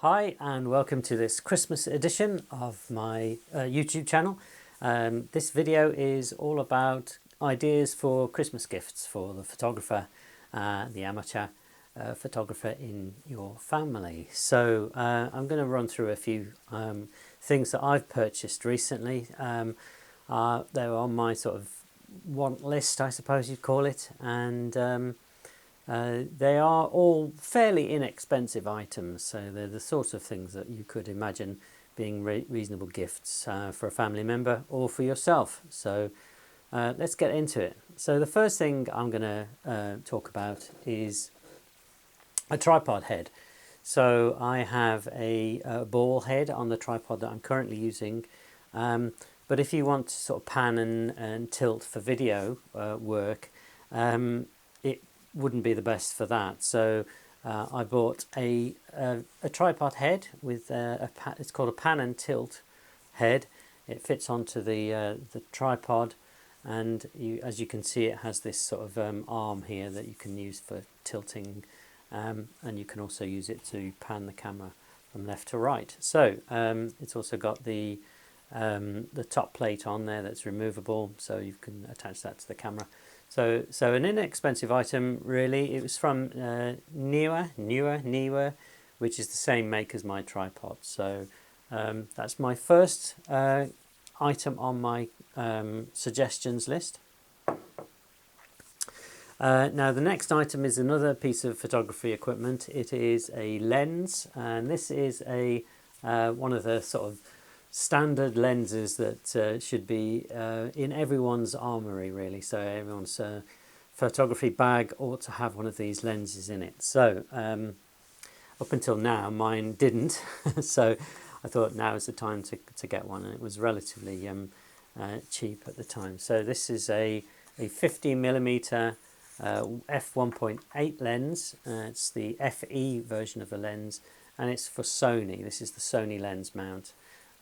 Hi and welcome to this Christmas edition of my YouTube channel. This video is all about ideas for Christmas gifts for the photographer, the amateur photographer in your family. So I'm going to run through a few things that I've purchased recently. They're on my sort of want list, I suppose you'd call it, and they are all fairly inexpensive items, so they're the sorts of things that you could imagine being reasonable gifts for a family member or for yourself. So let's get into it. So the first thing I'm going to talk about is a tripod head. So I have a ball head on the tripod that I'm currently using, but if you want to sort of pan and tilt for video work, it wouldn't be the best for that. So I bought a tripod head with it's called a pan and tilt head. It fits onto the tripod, and as you can see, it has this sort of arm here that you can use for tilting, and you can also use it to pan the camera from left to right. So it's also got the top plate on there that's removable, so you can attach that to the camera. So an inexpensive item, really. It was from Neewer, which is the same make as my tripod. So that's my first item on my suggestions list. Now the next item is another piece of photography equipment. It is a lens, and this is a one of the sort of standard lenses that should be in everyone's armory, really. So everyone's photography bag ought to have one of these lenses in it. So up until now mine didn't, so I thought now is the time to get one, and it was relatively cheap at the time. So this is a 50mm f1.8 lens. It's the FE version of the lens, and it's for Sony. This is the Sony lens mount.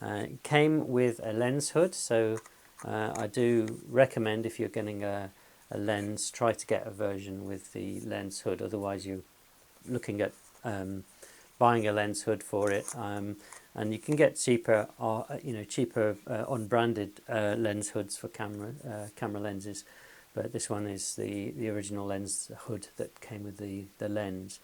It came with a lens hood, so I do recommend, if you're getting a lens, try to get a version with the lens hood. Otherwise you're looking at buying a lens hood for it, and you can get cheaper unbranded lens hoods for camera lenses, but this one is the original lens hood that came with the lens.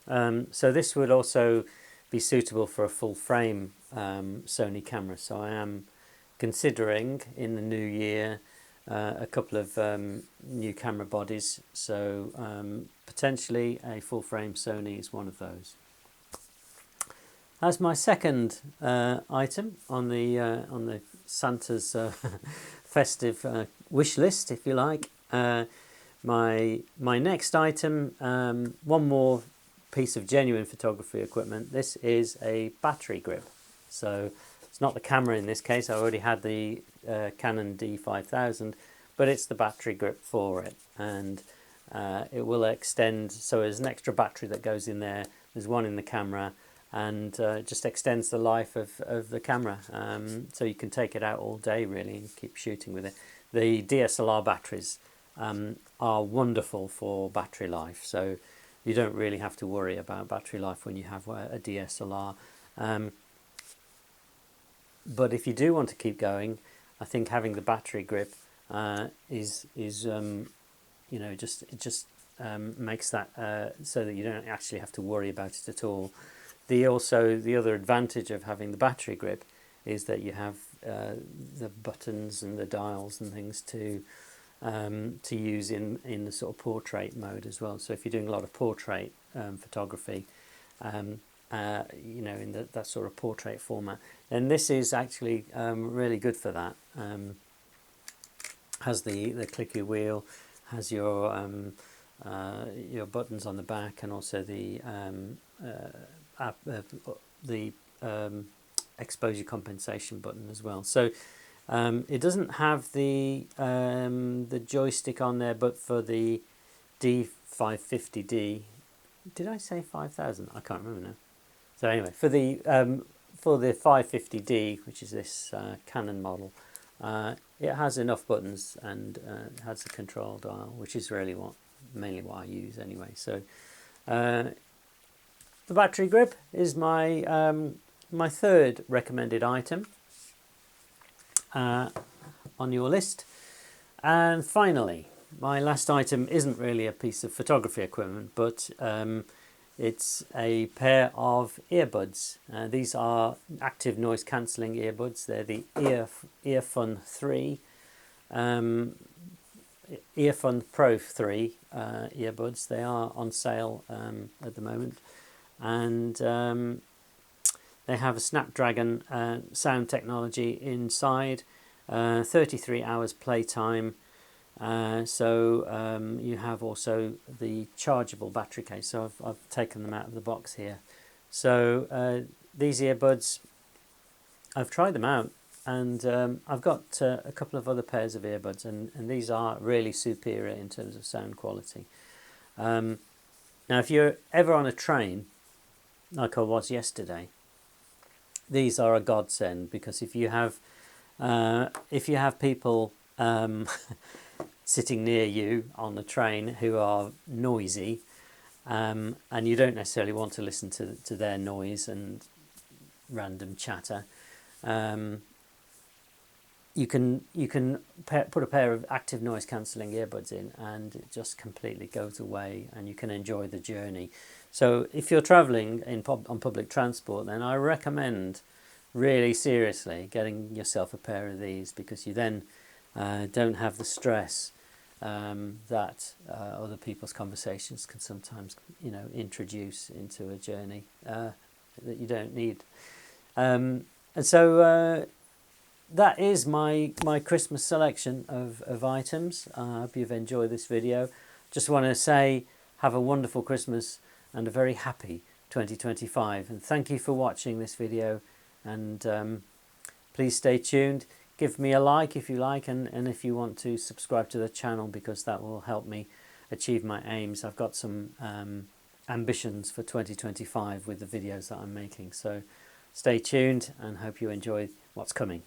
So this would also be suitable for a full frame Sony camera. So I am considering in the new year a couple of new camera bodies. So potentially a full frame Sony is one of those. As my second item on the Santa's festive wish list, if you like, my next item, one more piece of genuine photography equipment. This is a battery grip. So it's not the camera in this case. I already had the Canon D5000, but it's the battery grip for it, and it will extend. So there's an extra battery that goes in there. There's one in the camera, and it just extends the life of the camera, so you can take it out all day really and keep shooting with it. The DSLR batteries are wonderful for battery life, so you don't really have to worry about battery life when you have a DSLR. But if you do want to keep going, I think having the battery grip is just makes that so that you don't actually have to worry about it at all. The other advantage of having the battery grip is that you have the buttons and the dials and things to use in the sort of portrait mode as well. So if you're doing a lot of portrait photography, in that sort of portrait format, then this is actually really good for that. Has the clicky wheel, has your buttons on the back, and also the exposure compensation button as well. So it doesn't have the joystick on there, but for the D550D, did I say 5000? I can't remember now. So anyway, for the 550D, which is this Canon model, it has enough buttons, and it has a control dial, which is really mainly what I use anyway. So the battery grip is my my third recommended item on your list. And finally, my last item isn't really a piece of photography equipment, but it's a pair of earbuds. These are active noise cancelling earbuds. They're the Earfun 3, Earfun Pro 3 earbuds. They are on sale at the moment, and they have a Snapdragon sound technology inside, 33 hours playtime. So you have also the chargeable battery case. So I've taken them out of the box here. So these earbuds, I've tried them out, and I've got a couple of other pairs of earbuds, and these are really superior in terms of sound quality. Now, if you're ever on a train, like I was yesterday, these are a godsend, because if you have people sitting near you on the train who are noisy, and you don't necessarily want to listen to their noise and random chatter, you can put a pair of active noise cancelling earbuds in, and it just completely goes away, and you can enjoy the journey. So if you're travelling on public transport, then I recommend really seriously getting yourself a pair of these, because you then don't have the stress that other people's conversations can sometimes, introduce into a journey that you don't need. And so that is my Christmas selection of items. I hope you've enjoyed this video. Just want to say have a wonderful Christmas and a very happy 2025. And thank you for watching this video. And please stay tuned. Give me a like if you like, and if you want to subscribe to the channel, because that will help me achieve my aims. I've got some ambitions for 2025 with the videos that I'm making. So stay tuned and hope you enjoy what's coming.